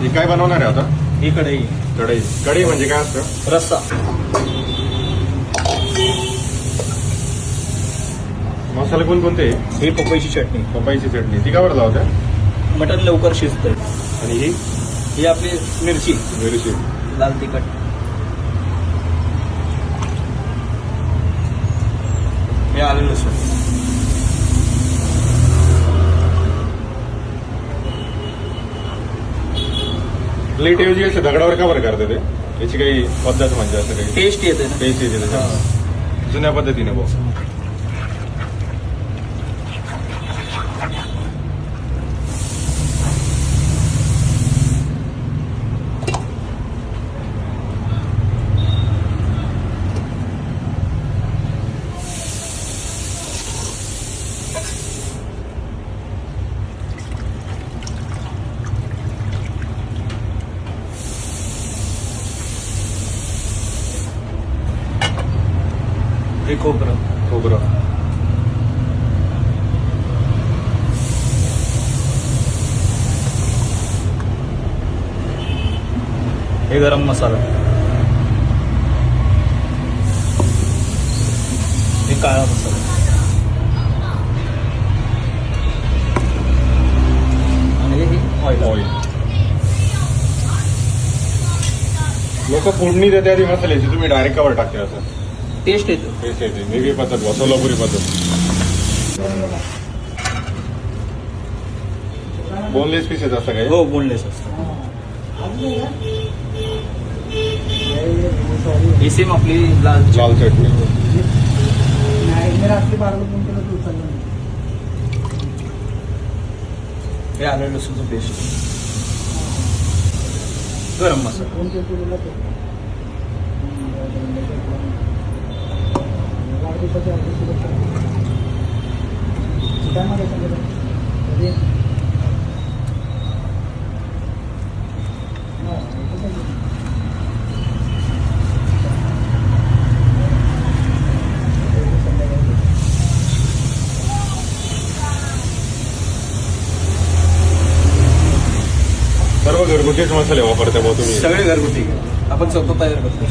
हे काय बनवणार आहे आता? ही कढई. कढई. कढई म्हणजे काय असतं? रस्सा. मसाले कोणकोणते? ही पपईची चटणी. पपईची चटणी. ती का बरं लावते? मटण लवकर शिजतंय. आणि ही आपली मिरची. मिरची. लाल तिखट. हे आलं लसूण. प्लेट ऐवजी असं दगडावर का बरं करते ते? याची काही पद्धत म्हणजे असं काही टेस्ट येते ना. टेस्ट येते त्याच्यात जुन्या पद्धतीने भाऊ. हे खोबरं. हे गरम मसाला. हे काळा मसाला. आणि हे ऑइल. लोक फोडणी देते आधी मसाल्याची, तुम्ही डायरेक्ट कवर टाकते असं? टेस्ट येतो. टेस्ट येते. वेगळी पद्धत, सोलापुरी पद्धत. बोनलेस पीसेस असतं काय? हो, बोनलेस असतं. ही सेम आपली लाल चटणी. हे आलं लसूणचं पेस्ट. गरम मसाला. सर्व घरगुतीच मसाले वापरता भाऊ तुम्ही? सगळे घरगुती. आपण स्वतः तयार करतो.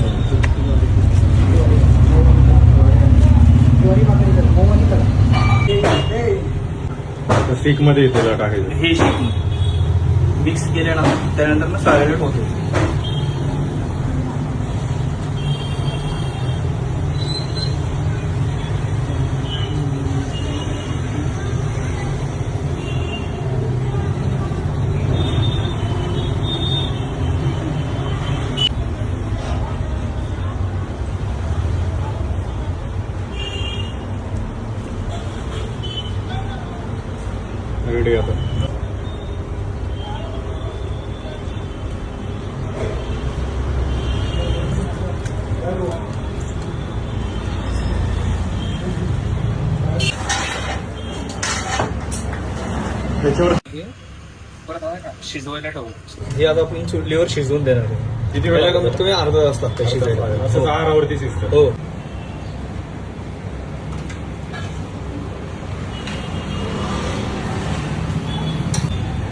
स्टिक मध्ये त्याला टाकायचं. हे शीट मिक्स केल्यानंतर त्यानंतर मग सॅलेड होतो. रेडी आता. त्याच्यावर शिजवायला ठेवू. हे आता आपण चुलीवर शिजवून देणार आहे. किती वेळ? कमीत कमी अर्धा तास लागतं शिजायला. असं 6 वरती शिजतं. हो.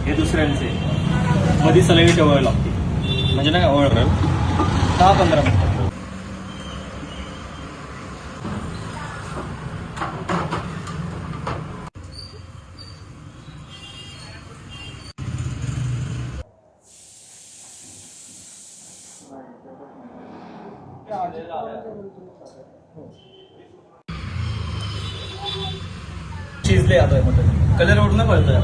हे दुसऱ्यांचे मध्ये सलगी ठेवावी लागते, म्हणजे नाही ओळख 10-15 मिनिटं. शिजले आता मटण. कलर वरून कळतोय.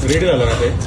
रेडी झालं ना ते.